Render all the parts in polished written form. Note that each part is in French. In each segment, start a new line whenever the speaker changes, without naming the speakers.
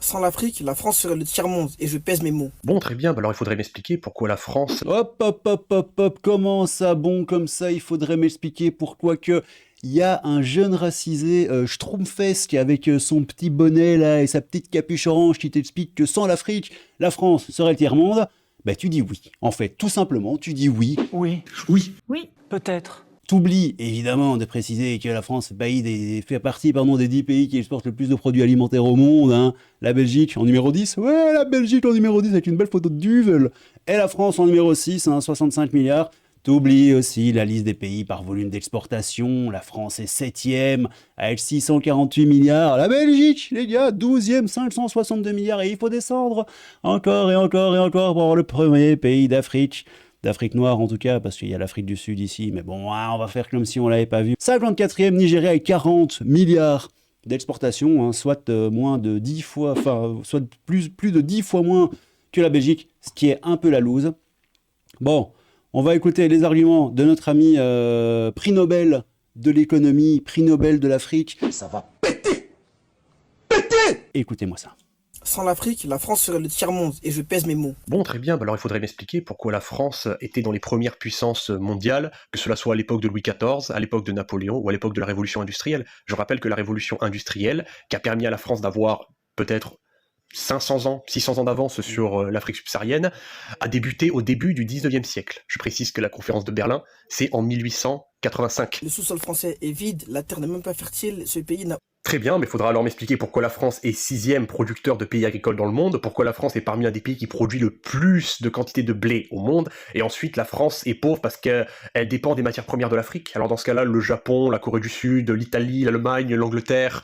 Sans l'Afrique, la France serait le tiers-monde, et je pèse mes mots.
Bon, très bien, bah alors il faudrait m'expliquer pourquoi la France...
Hop, hop, hop, hop, hop, comment ça, bon comme ça, il faudrait m'expliquer pourquoi que il y a un jeune racisé, Schtroumpfest, qui avec son petit bonnet là et sa petite capuche orange qui t'explique que sans l'Afrique, la France serait le tiers-monde. Bah tu dis oui. En fait, tout simplement, tu dis oui.
Oui,
Oui,
oui, peut-être.
T'oublies évidemment de préciser que la France fait partie des 10 pays qui exportent le plus de produits alimentaires au monde. Hein. La Belgique en numéro 10. Ouais, la Belgique en numéro 10 avec une belle photo de Duvel. Et la France en numéro 6, hein, 65 milliards. T'oublies aussi la liste des pays par volume d'exportation. La France est 7e avec 648 milliards. La Belgique, les gars, 12e, 562 milliards. Et il faut descendre encore et encore et encore pour avoir le premier pays d'Afrique noire en tout cas, parce qu'il y a l'Afrique du Sud ici, mais bon, on va faire comme si on l'avait pas vu. 54e, Nigeria avec 40 milliards d'exportation, hein, soit moins de 10 fois, soit plus de 10 fois moins que la Belgique, ce qui est un peu la loose. Bon, on va écouter les arguments de notre ami prix Nobel de l'économie, prix Nobel de l'Afrique.
Ça va péter.
Écoutez-moi ça.
Sans l'Afrique, la France serait le tiers-monde, et je pèse mes mots.
bon, très bien, bah alors il faudrait m'expliquer pourquoi la France était dans les premières puissances mondiales, que cela soit à l'époque de Louis XIV, à l'époque de Napoléon ou à l'époque de la Révolution industrielle. Je rappelle que la Révolution industrielle, qui a permis à la France d'avoir peut-être 500 ans, 600 ans d'avance sur l'Afrique subsaharienne, a débuté au début du 19e siècle. Je précise que la conférence de Berlin, c'est en 1885.
Le sous-sol français est vide, la terre n'est même pas fertile, ce pays n'a...
Très bien, mais il faudra alors m'expliquer pourquoi la France est 6e producteur de pays agricoles dans le monde, pourquoi la France est parmi un des pays qui produit le plus de quantité de blé au monde, et ensuite la France est pauvre parce qu'elle dépend des matières premières de l'Afrique. Alors dans ce cas-là, le Japon, la Corée du Sud, l'Italie, l'Allemagne, l'Angleterre,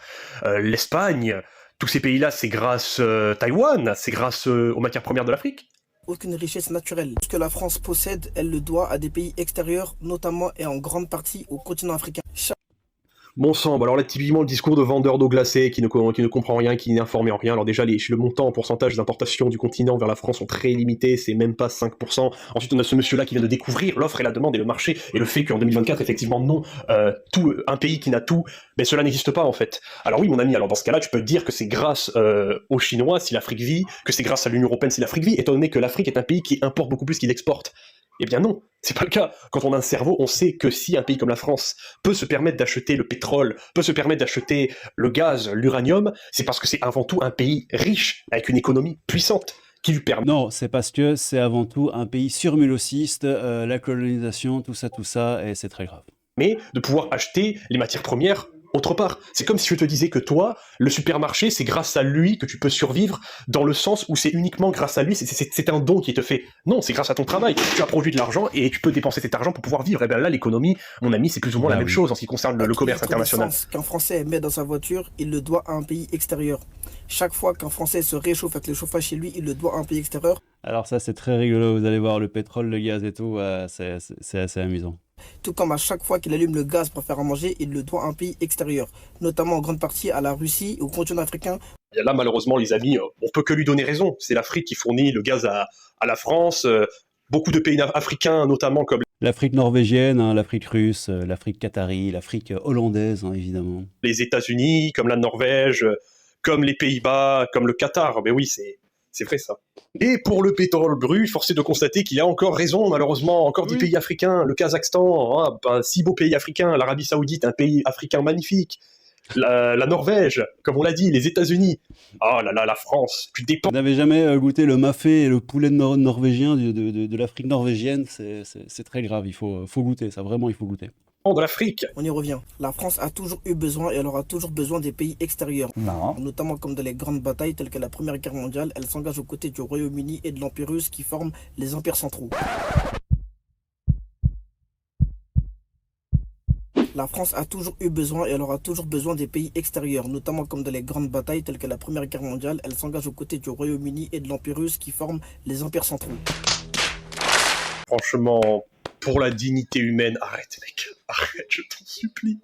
l'Espagne, tous ces pays-là, c'est grâce Taïwan, c'est grâce aux matières premières de l'Afrique.
Aucune richesse naturelle. Ce que la France possède, elle le doit à des pays extérieurs, notamment et en grande partie au continent africain.
Bon sang, bah alors là, typiquement le discours de vendeur d'eau glacée qui ne comprend rien, qui n'est informé en rien. Alors déjà, le montant en pourcentage d'importation du continent vers la France sont très limités, c'est même pas 5%. Ensuite, on a ce monsieur-là qui vient de découvrir l'offre et la demande et le marché, et le fait qu'en 2024, effectivement, non, un pays qui n'a tout, ben cela n'existe pas en fait. Alors oui, mon ami, alors dans ce cas-là, tu peux dire que c'est grâce aux Chinois si l'Afrique vit, que c'est grâce à l'Union Européenne si l'Afrique vit, étant donné que l'Afrique est un pays qui importe beaucoup plus qu'il exporte. Eh bien non, c'est pas le cas. Quand on a un cerveau, on sait que si un pays comme la France peut se permettre d'acheter le pétrole, peut se permettre d'acheter le gaz, l'uranium, c'est parce que c'est avant tout un pays riche, avec une économie puissante, qui lui permet...
Non, c'est parce que c'est avant tout un pays surmulociste, la colonisation, tout ça, et c'est très grave.
mais de pouvoir acheter les matières premières autre part. C'est comme si je te disais que toi, le supermarché, c'est grâce à lui que tu peux survivre, dans le sens où c'est uniquement grâce à lui, c'est un don qui te fait. Non, c'est grâce à ton travail. Tu as produit de l'argent et tu peux dépenser cet argent pour pouvoir vivre. Et bien là, l'économie, mon ami, c'est plus ou moins la même chose en ce qui concerne le commerce international.
Qu'un Français met dans sa voiture, il le doit à un pays extérieur. Chaque fois qu'un Français se réchauffe avec le chauffage chez lui, il le doit à un pays extérieur.
Alors ça, c'est très rigolo, vous allez voir, le pétrole, le gaz et tout, c'est assez amusant.
Tout comme à chaque fois qu'il allume le gaz pour faire à manger, il le doit à un pays extérieur, notamment en grande partie à la Russie, au continent africain.
Et là, malheureusement, les amis, on peut que lui donner raison. C'est l'Afrique qui fournit le gaz à la France. Beaucoup de pays africains, notamment comme
l'Afrique norvégienne, hein, l'Afrique russe, l'Afrique qatari, l'Afrique hollandaise, hein, évidemment.
Les États-Unis, comme la Norvège, comme les Pays-Bas, comme le Qatar. Mais oui, c'est vrai ça. Et pour le pétrole brut, force est de constater qu'il a encore raison, malheureusement, encore 10 pays africains, le Kazakhstan, un si beau pays africain, l'Arabie Saoudite, un pays africain magnifique, la Norvège, comme on l'a dit, les États-Unis, oh là là, la France, tu dépends.
Vous n'avez jamais goûté le mafé et le poulet norvégien de l'Afrique norvégienne, c'est très grave, il faut goûter, ça vraiment, il faut goûter.
De l'Afrique.
On y revient. La France a toujours eu besoin et elle aura toujours besoin des pays extérieurs.
Non.
Notamment comme dans les grandes batailles telles que la Première Guerre mondiale, elle s'engage aux côtés du Royaume-Uni et de l'Empire russe qui forment les empires centraux. La France a toujours eu besoin et elle aura toujours besoin des pays extérieurs, notamment comme dans les grandes batailles telles que la Première Guerre mondiale, elle s'engage aux côtés du Royaume-Uni et de l'Empire russe qui forment les empires centraux.
Franchement, pour la dignité humaine, arrête mec, arrête, je t'en supplie.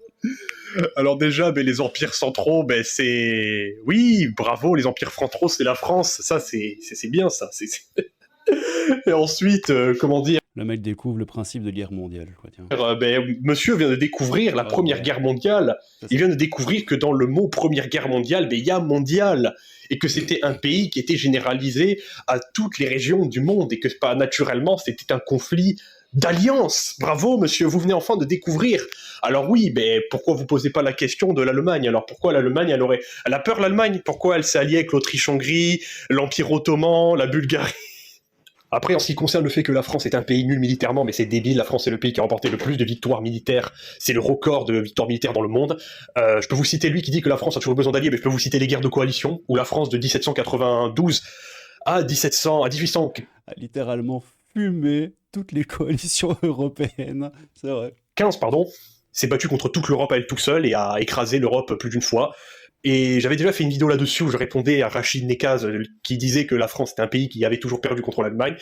Alors déjà, les empires centraux, c'est... Oui, bravo, les empires centraux, c'est la France, ça c'est bien ça. Et ensuite, comment dire,
Le mec découvre le principe de guerre mondiale, quoi, tiens.
Monsieur vient de découvrir la Première Guerre mondiale. Il vient de découvrir que dans le mot Première Guerre mondiale, il y a mondial. Et que c'était un pays qui était généralisé à toutes les régions du monde. Et que, pas naturellement, c'était un conflit d'alliance. Bravo, monsieur, vous venez enfin de découvrir. Alors oui, pourquoi vous posez pas la question de l'Allemagne? Alors pourquoi l'Allemagne, elle a peur, l'Allemagne? Pourquoi elle s'est alliée avec l'Autriche-Hongrie, l'Empire ottoman, la Bulgarie? Après, en ce qui concerne le fait que la France est un pays nul militairement, mais c'est débile, la France est le pays qui a remporté le plus de victoires militaires, c'est le record de victoires militaires dans le monde. Je peux vous citer lui qui dit que la France a toujours besoin d'alliés, mais je peux vous citer les guerres de coalition, où la France de 1792 à 1800...
A littéralement fumé toutes les coalitions européennes, c'est vrai.
15, pardon, s'est battu contre toute l'Europe à elle tout seul et a écrasé l'Europe plus d'une fois. Et j'avais déjà fait une vidéo là-dessus où je répondais à Rachid Nekaz qui disait que la France était un pays qui avait toujours perdu contre l'Allemagne.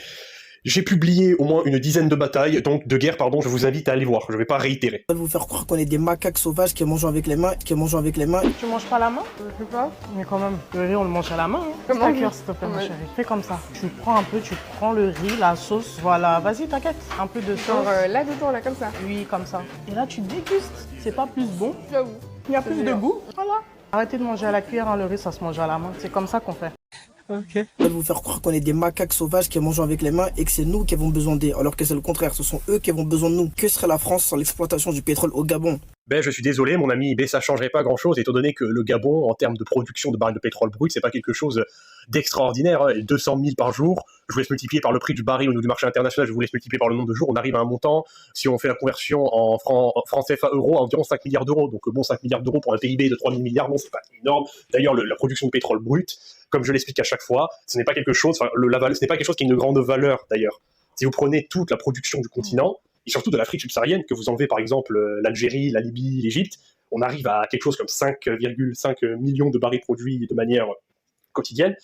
J'ai publié au moins une dizaine de batailles, donc de guerres, pardon, je vous invite à aller voir, je vais pas réitérer.
Ils veulent vous faire croire qu'on est des macaques sauvages qui mangent avec les mains,
Tu manges pas la main? Je sais pas. Mais quand même, le riz on le mange à la main. Hein.
Comment
Ta cuillère s'il te plaît ma chérie. Fais comme ça. Tu prends un peu, tu prends le riz, la sauce, voilà. Vas-y, t'inquiète. Un peu de sauce.
Genre là-dedans, là, comme ça.
Oui, comme ça. Et là, tu dégustes. C'est pas plus bon.
J'avoue.
Il y a plus de
bien.
goût. Voilà. Arrêtez de manger à la cuillère, hein, le riz ça se mange à la main. C'est comme ça qu'on fait. Ok.
Ils veulent vous faire croire qu'on est des macaques sauvages qui mangent avec les mains et que c'est nous qui avons besoin d'eux, alors que c'est le contraire, ce sont eux qui avons besoin de nous. Que serait la France sans l'exploitation du pétrole au Gabon?
Je suis désolé, mon ami, ça changerait pas grand-chose, étant donné que le Gabon, en termes de production de barils de pétrole brut, c'est pas quelque chose d'extraordinaire, hein. 200 000 par jour, je vous laisse multiplier par le prix du baril au niveau du marché international, je vous laisse multiplier par le nombre de jours, on arrive à un montant, si on fait la conversion en francs CFA euros, à environ 5 milliards d'euros. Donc 5 milliards d'euros pour un PIB de 3 000 milliards, bon, c'est pas énorme. D'ailleurs, la production de pétrole brut, comme je l'explique à chaque fois, ce n'est pas quelque chose, ce n'est pas quelque chose qui a une grande valeur, d'ailleurs. Si vous prenez toute la production du continent, et surtout de l'Afrique subsaharienne, que vous enlevez par exemple l'Algérie, la Libye, l'Égypte, on arrive à quelque chose comme 5,5 millions de barils produits de manière quotidienne.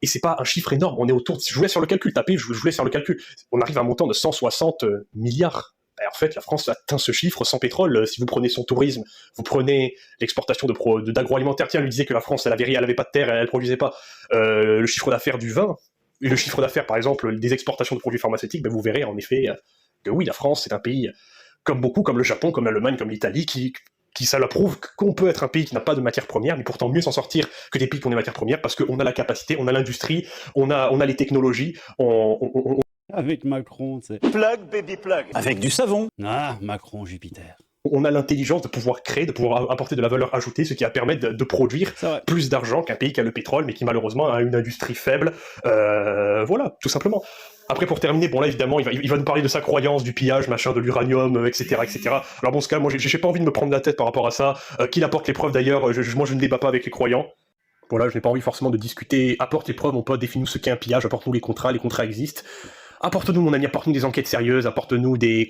Et c'est pas un chiffre énorme, on est autour, si je vous laisse sur le calcul, tapez, je vous laisse sur le calcul, on arrive à un montant de 160 milliards. En fait, la France atteint ce chiffre sans pétrole. Si vous prenez son tourisme, vous prenez l'exportation d'agroalimentaire. Tiens, elle lui disait que la France, elle avait pas de terre, elle produisait pas. Le chiffre d'affaires du vin, et le chiffre d'affaires, par exemple, des exportations de produits pharmaceutiques, vous verrez en effet que oui, la France, c'est un pays comme beaucoup, comme le Japon, comme l'Allemagne, comme l'Italie, qui ça la prouve qu'on peut être un pays qui n'a pas de matières premières, mais pourtant mieux s'en sortir que des pays qui ont des matières premières, parce qu'on a la capacité, on a l'industrie, on a les technologies,
Avec Macron, tu sais.
Plug, baby plug. Avec du savon.
Ah, Macron, Jupiter.
On a l'intelligence de pouvoir créer, de pouvoir apporter de la valeur ajoutée, ce qui va permettre de produire plus d'argent qu'un pays qui a le pétrole, mais qui malheureusement a une industrie faible. Voilà, tout simplement. Après, pour terminer, bon là évidemment, il va nous parler de sa croyance, du pillage, machin, de l'uranium, etc., etc. Alors bon, ce cas, moi j'ai pas envie de me prendre la tête par rapport à ça. Qu'il apporte les preuves d'ailleurs, moi je ne débat pas avec les croyants. Voilà, je n'ai pas envie forcément de discuter. Apporte les preuves, mon pote, définis-nous ce qu'est un pillage, apporte-nous les contrats existent. Apporte-nous, mon ami, apporte-nous des enquêtes sérieuses, apporte-nous des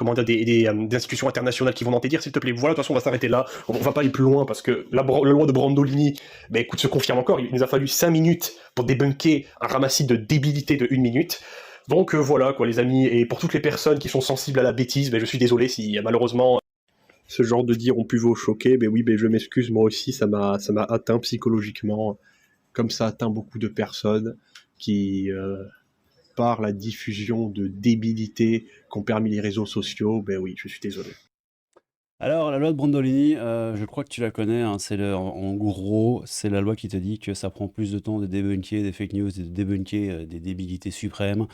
institutions internationales qui vont en dire, s'il te plaît. Voilà, de toute façon, on va s'arrêter là. On va pas aller plus loin parce que la loi de Brandolini, écoute, se confirme encore. Il nous a fallu 5 minutes pour débunker un ramassis de débilité de 1 minute. Donc voilà, quoi, les amis. Et pour toutes les personnes qui sont sensibles à la bêtise, je suis désolé si malheureusement ce genre de dire ont pu vous choquer. Oui, je m'excuse, moi aussi, ça m'a atteint psychologiquement, comme ça atteint beaucoup de personnes qui par la diffusion de débilité qu'ont permis les réseaux sociaux, oui, je suis désolé.
Alors, la loi de Brandolini, je crois que tu la connais, hein, en gros, c'est la loi qui te dit que ça prend plus de temps de débunker des fake news et de débunker des débilités suprêmes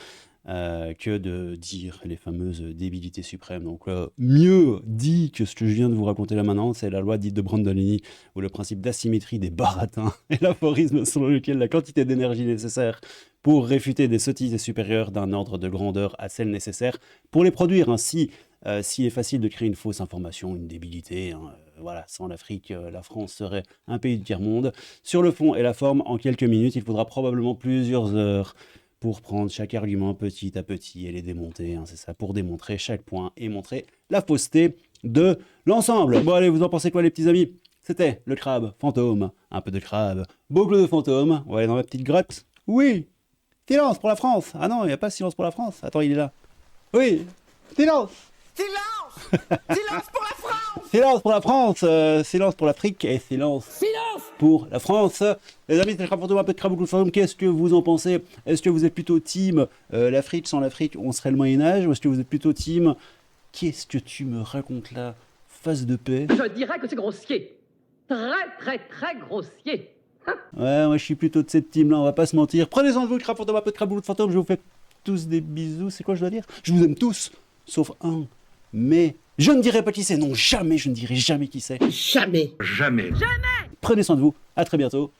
que de dire les fameuses débilités suprêmes. Donc, mieux dit que ce que je viens de vous raconter là maintenant, c'est la loi dite de Brandolini, où le principe d'asymétrie des baratins et l'aphorisme selon lequel la quantité d'énergie nécessaire pour réfuter des sottises est supérieure d'un ordre de grandeur à celle nécessaire pour les produire. Ainsi, s'il est facile de créer une fausse information, une débilité, voilà, sans l'Afrique, la France serait un pays du tiers-monde. Sur le fond et la forme, en quelques minutes, il faudra probablement plusieurs heures pour prendre chaque argument petit à petit et les démonter, c'est ça, pour démontrer chaque point et montrer la fausseté de l'ensemble. Bon allez, vous en pensez quoi les petits amis? C'était le crabe fantôme, un peu de crabe, beaucoup de fantômes, on va aller dans ma petite grotte. Oui, silence pour la France. Ah non, il n'y a pas silence pour la France. Attends, il est là. Oui, silence.
Silence. Silence pour la France.
Silence pour la France, silence pour l'Afrique et silence pour la France. Les amis, c'est rapportez-moi un peu de Crabouk Forum. Qu'est-ce que vous en pensez? Est-ce que vous êtes plutôt team l'Afrique, sans l'Afrique, on serait le Moyen-Âge? Ou est-ce que vous êtes plutôt team qu'est-ce que tu me racontes là? Face de paix.
Je dirais que c'est grossier. Très grossier.
Ouais, moi je suis plutôt de cette team là, on va pas se mentir. Prenez soin de vous, rapportez-moi un peu de Crabouk Fantôme. Je vous fais tous des bisous. C'est quoi je dois dire? Je vous aime tous, sauf un. Mais je ne dirai pas qui c'est. Non, jamais, je ne dirai jamais qui c'est.
Jamais.
Prenez soin de vous. À très bientôt.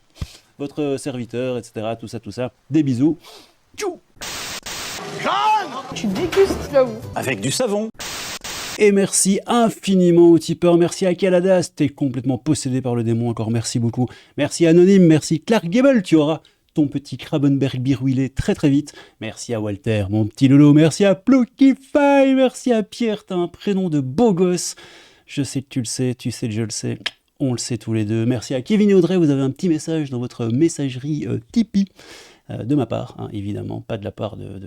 Votre serviteur, etc. Tout ça. Des bisous. Tchou.
Tu dégustes, j'avoue.
Avec du savon.
Et merci infiniment au tipeur. Merci à Kaladas. T'es complètement possédé par le démon. Encore merci beaucoup. Merci Anonyme. Merci Clark Gable. Tu auras ton petit Krabenberg birouilé très très vite. Merci à Walter, mon petit Lolo. Merci à Plokify. Merci à Pierre. T'as un prénom de beau gosse. Je sais que tu le sais. Tu sais que je le sais. On le sait tous les deux. Merci à Kevin et Audrey. Vous avez un petit message dans votre messagerie Tipeee. De ma part, hein, évidemment, pas de la part de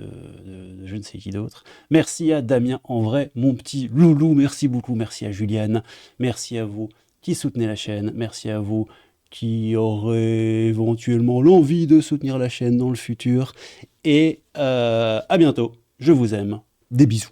je ne sais qui d'autre. Merci à Damien, en vrai, mon petit loulou, merci beaucoup. Merci à Juliane, merci à vous qui soutenez la chaîne, merci à vous qui aurez éventuellement l'envie de soutenir la chaîne dans le futur. Et à bientôt, je vous aime, des bisous.